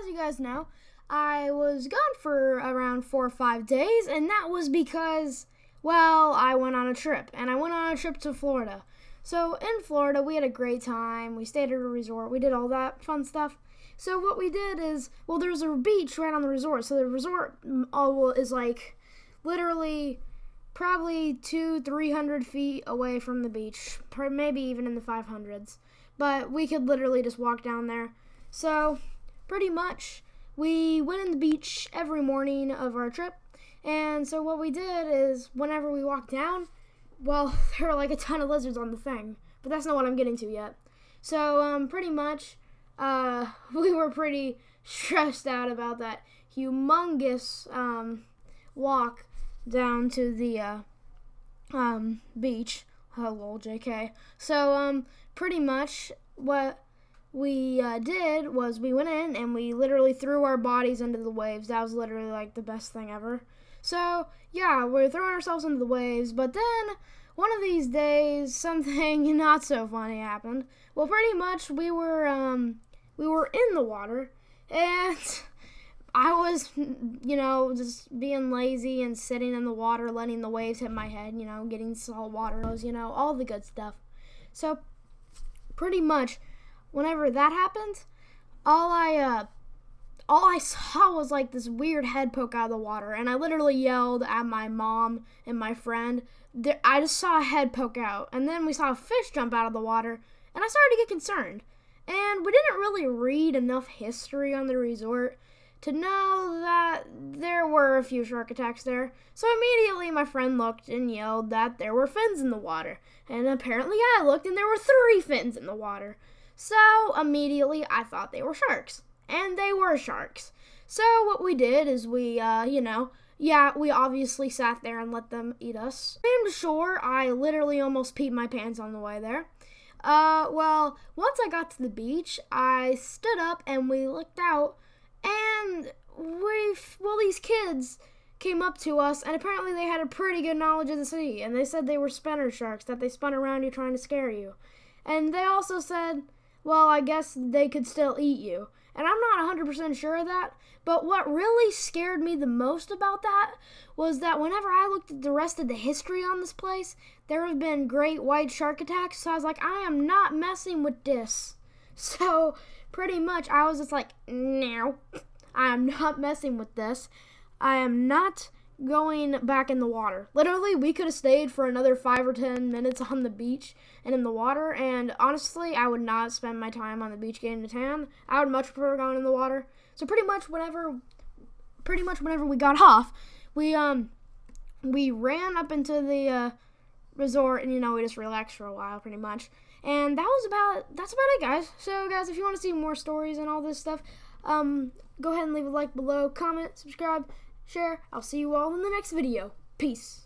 as you guys know, I was gone for around 4 or 5 days, and that was because, well, I went on a trip, and I went on a trip to Florida. So in Florida, we had a great time. We stayed at a resort. We did all that fun stuff. So what we did is, well, there's a beach right on the resort. So the resort is like literally probably 200-300 feet away from the beach, maybe even in the 500s. But we could literally just walk down there. So pretty much we went in the beach every morning of our trip. And so what we did is whenever we walked down, well, there were like a ton of lizards on the thing. But that's not what I'm getting to yet. So pretty much we were pretty stressed out about that humongous walk down to the beach. Hello, JK. So pretty much what we did was we went in and we literally threw our bodies into the waves. That was literally like the best thing ever. So yeah, we're throwing ourselves into the waves, but then one of these days something not so funny happened. Well, pretty much we were in the water, and I was, just being lazy and sitting in the water, letting the waves hit my head, getting salt water, all the good stuff. So pretty much whenever that happened, all I saw was like this weird head poke out of the water, and I literally yelled at my mom and my friend. I just saw a head poke out, and then we saw a fish jump out of the water, and I started to get concerned. And we didn't really read enough history on the resort to know that there were a few shark attacks there. So immediately my friend looked and yelled that there were fins in the water. And apparently I looked and there were 3 fins in the water. So immediately I thought they were sharks. And they were sharks. So what we did is we obviously sat there and let them eat us. I'm sure I literally almost peed my pants on the way there. Well, once I got to the beach, I stood up and we looked out, and these kids came up to us, and apparently they had a pretty good knowledge of the sea, and they said they were spinner sharks, that they spun around you trying to scare you. And they also said, well, I guess they could still eat you. And I'm not 100% sure of that, but what really scared me the most about that was that whenever I looked at the rest of the history on this place, there have been great white shark attacks, so I was like, I am not messing with this. So pretty much I was just like, no, I am not messing with this. I am not going back in the water. Literally, we could have stayed for another 5 or 10 minutes on the beach and in the water, and honestly, I would not spend my time on the beach getting a tan. I would much prefer going in the water. So pretty much whenever we got off, we ran up into the resort, and we just relaxed for a while, pretty much. And that's about it, guys. So guys, if you want to see more stories and all this stuff, go ahead and leave a like below, comment, subscribe, share. I'll see you all in the next video. Peace.